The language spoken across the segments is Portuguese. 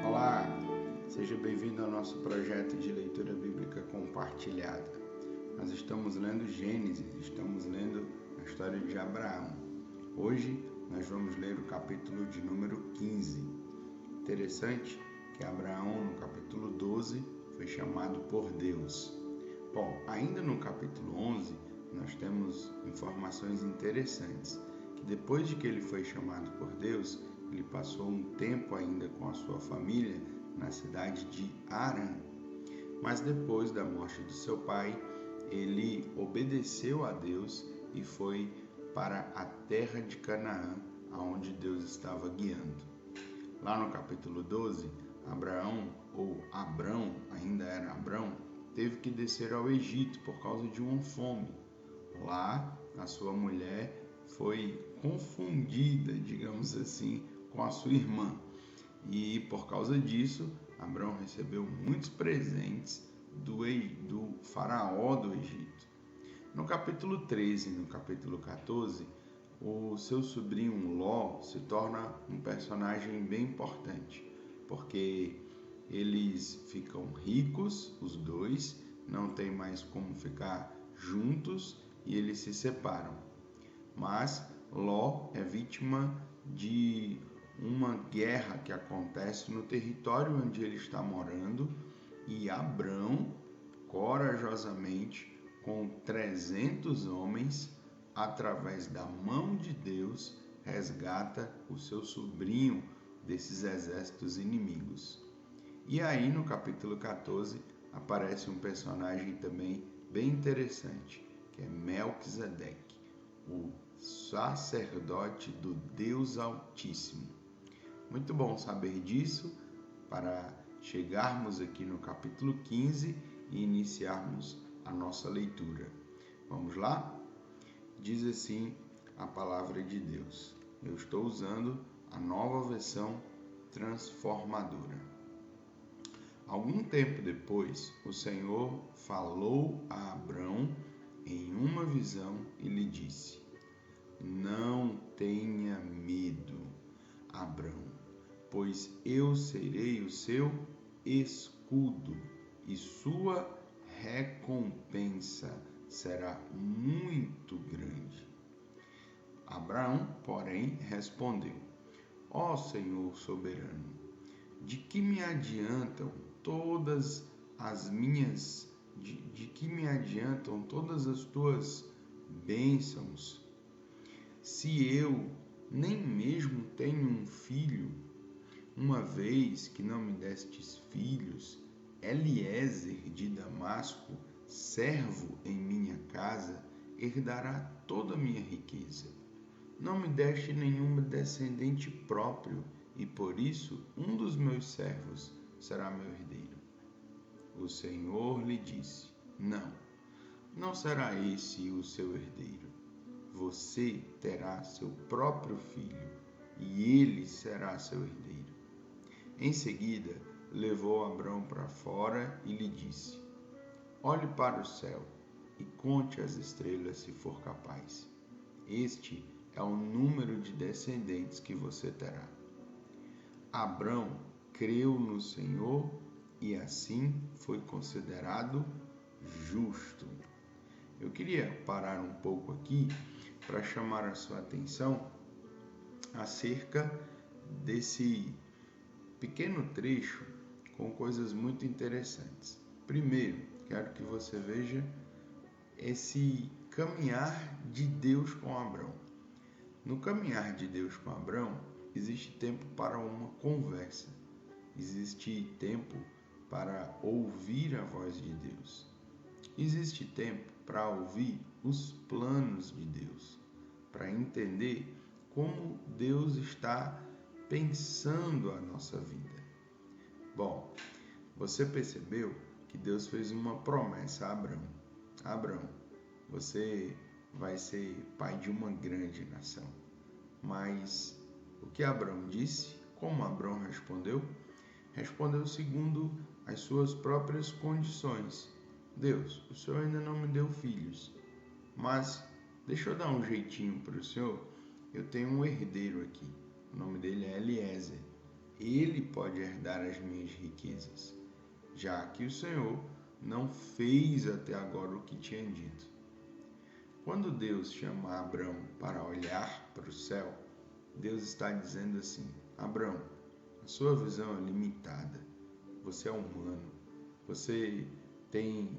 Olá, seja bem-vindo ao nosso projeto de leitura bíblica compartilhada. Nós estamos lendo Gênesis, estamos lendo a história de Abraão. Hoje nós vamos ler o capítulo de número 15. Interessante que Abraão, no capítulo 12, foi chamado por Deus. Bom, ainda no capítulo 11, nós temos informações interessantes, que depois de que ele foi chamado por Deus, ele passou um tempo ainda com a sua família na cidade de Harã. Mas depois da morte de seu pai, ele obedeceu a Deus e foi para a terra de Canaã, aonde Deus estava guiando. Lá no capítulo 12, Abraão, ou Abrão, ainda era Abrão, teve que descer ao Egito por causa de uma fome. Lá, a sua mulher foi confundida, digamos assim, com a sua irmã. E por causa disso, Abrão recebeu muitos presentes do faraó do Egito. No capítulo 13 e no capítulo 14, o seu sobrinho Ló se torna um personagem bem importante, porque eles ficam ricos, os dois, não tem mais como ficar juntos e eles se separam. Mas Ló é vítima de uma guerra que acontece no território onde ele está morando e Abrão, corajosamente, com 300 homens, através da mão de Deus, resgata o seu sobrinho desses exércitos inimigos. E aí, no capítulo 14, aparece um personagem também bem interessante, que é Melquisedeque, o sacerdote do Deus Altíssimo. Muito bom saber disso para chegarmos aqui no capítulo 15 e iniciarmos a nossa leitura. Vamos lá? Diz assim a palavra de Deus. Eu estou usando a nova versão transformadora. Algum tempo depois, o Senhor falou a Abrão em uma visão e lhe disse: Não tenha medo, Abrão, pois eu serei o seu escudo e sua recompensa será muito grande. Abraão, porém, respondeu: Ó Senhor soberano, de que me adiantam todas as minhas, de que me adiantam todas as tuas bênçãos, se eu nem mesmo tenho um filho, uma vez que não me destes filhos? Eliezer de Damasco, servo em minha casa, herdará toda a minha riqueza. Não me deste nenhum descendente próprio, e por isso um dos meus servos será meu herdeiro. O Senhor lhe disse: não será esse o seu herdeiro. Você terá seu próprio filho, e ele será seu herdeiro. Em seguida, levou Abrão para fora e lhe disse: Olhe para o céu e conte as estrelas se for capaz. Este é o número de descendentes que você terá. Abrão creu no Senhor e assim foi considerado justo. Eu queria parar um pouco aqui para chamar a sua atenção acerca desse pequeno trecho com coisas muito interessantes. Primeiro, quero que você veja esse caminhar de Deus com Abrão. No caminhar de Deus com Abrão, existe tempo para uma conversa, existe tempo para ouvir a voz de Deus, existe tempo para ouvir os planos de Deus, para entender como Deus está pensando a nossa vida. Bom, você percebeu que Deus fez uma promessa a Abrão. Abrão, você vai ser pai de uma grande nação. Mas o que Abrão disse, como Abrão respondeu? Respondeu segundo as suas próprias condições. Deus, o Senhor ainda não me deu filhos, mas deixa eu dar um jeitinho para o Senhor. Eu tenho um herdeiro aqui. Eliezer. Ele pode herdar as minhas riquezas, já que o Senhor não fez até agora o que tinha dito. Quando Deus chama Abrão para olhar para o céu, Deus está dizendo assim: Abrão, a sua visão é limitada. Você é humano. Você tem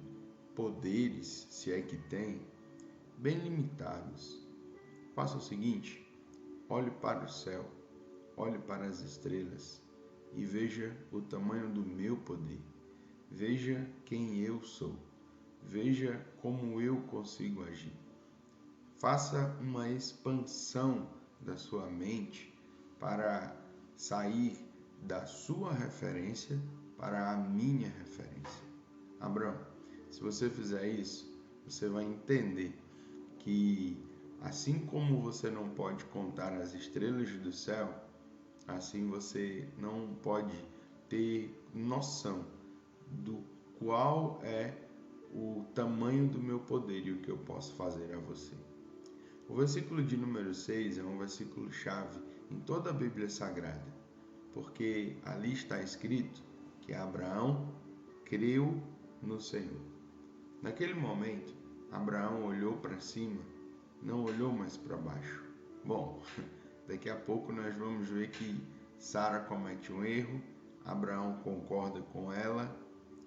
poderes, se é que tem, bem limitados. Faça o seguinte: olhe para o céu, olhe para as estrelas e veja o tamanho do meu poder. Veja quem eu sou. Veja como eu consigo agir. Faça uma expansão da sua mente para sair da sua referência para a minha referência. Abrão, se você fizer isso, você vai entender que assim como você não pode contar as estrelas do céu, assim você não pode ter noção do qual é o tamanho do meu poder e o que eu posso fazer a você. O versículo de número 6 é um versículo chave em toda a Bíblia Sagrada, porque ali está escrito que Abraão creu no Senhor. Naquele momento, Abraão olhou para cima, não olhou mais para baixo. Bom, daqui a pouco nós vamos ver que Sara comete um erro, Abraão concorda com ela.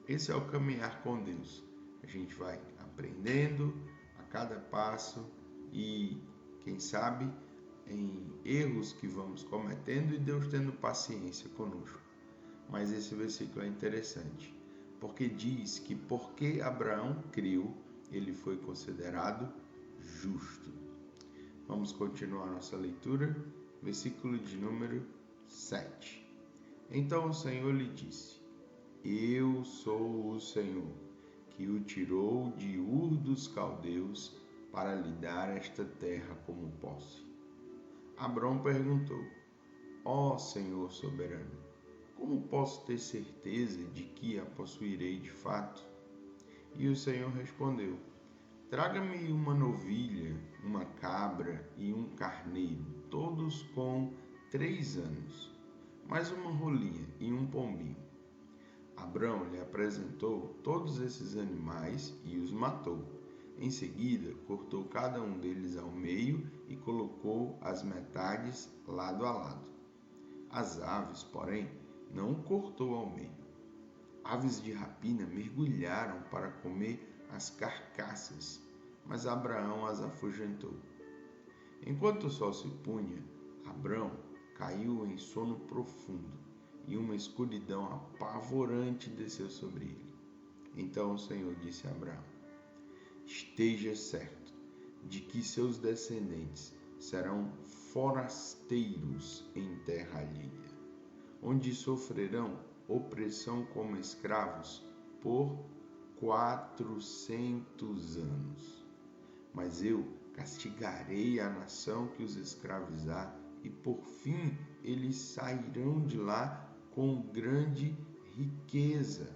Esse é o caminhar com Deus. A gente vai aprendendo a cada passo e, quem sabe, em erros que vamos cometendo e Deus tendo paciência conosco. Mas esse versículo é interessante, porque diz que porque Abraão creu, ele foi considerado justo. Vamos continuar nossa leitura, versículo de número 7. Então o Senhor lhe disse: Eu sou o Senhor, que o tirou de Ur dos Caldeus para lhe dar esta terra como posse. Abrão perguntou: Ó Senhor soberano, como posso ter certeza de que a possuirei de fato? E o Senhor respondeu: Traga-me uma novilha, uma cabra e um carneiro, todos com 3 anos, mais uma rolinha e um pombinho. Abrão lhe apresentou todos esses animais e os matou. Em seguida, cortou cada um deles ao meio e colocou as metades lado a lado. As aves, porém, não cortou ao meio. Aves de rapina mergulharam para comer as carcaças, mas Abraão as afugentou. Enquanto o sol se punha, Abrão caiu em sono profundo e uma escuridão apavorante desceu sobre ele. Então o Senhor disse a Abraão: Esteja certo de que seus descendentes serão forasteiros em terra alheia, onde sofrerão opressão como escravos por 400 anos. Mas eu castigarei a nação que os escravizar, e por fim eles sairão de lá com grande riqueza.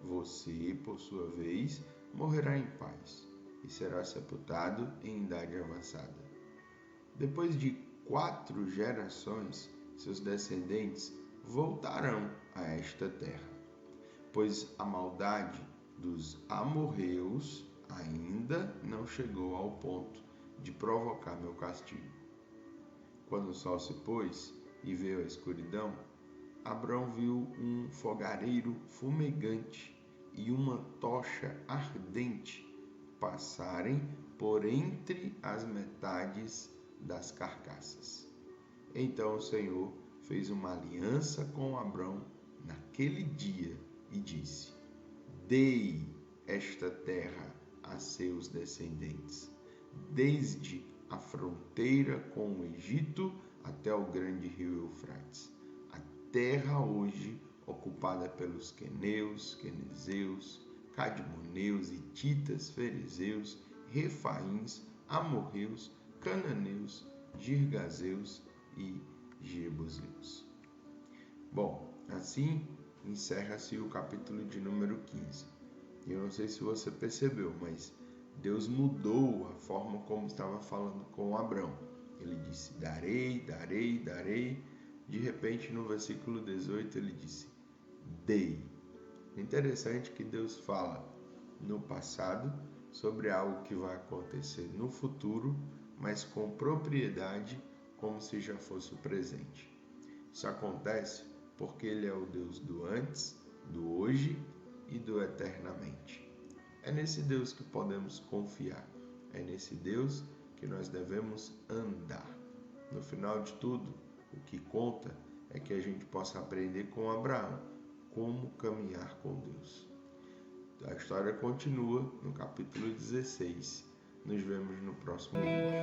Você, por sua vez, morrerá em paz e será sepultado em idade avançada. Depois de 4 gerações, seus descendentes voltarão a esta terra, pois a maldade dos amorreus ainda não chegou ao ponto de provocar meu castigo. Quando o sol se pôs e veio a escuridão, Abrão viu um fogareiro fumegante e uma tocha ardente passarem por entre as metades das carcaças. Então o Senhor fez uma aliança com Abrão naquele dia e disse: Dei esta terra a seus descendentes, desde a fronteira com o Egito até o grande rio Eufrates. A terra hoje ocupada pelos queneus, quenezeus, cadmoneus, hititas, ferezeus, refaíns, amorreus, cananeus, girgazeus e jebuseus. Bom, assim encerra-se o capítulo de número 15. Eu não sei se você percebeu, mas Deus mudou a forma como estava falando com Abrão. Ele disse: darei, darei, darei, De repente, no versículo 18, ele disse: dei. Interessante que Deus fala no passado sobre algo que vai acontecer no futuro, mas com propriedade, como se já fosse o presente. Isso acontece porque Ele é o Deus do antes, do hoje e do eternamente. É nesse Deus que podemos confiar, é nesse Deus que nós devemos andar. No final de tudo, o que conta é que a gente possa aprender com Abraão como caminhar com Deus. A história continua no capítulo 16. Nos vemos no próximo vídeo.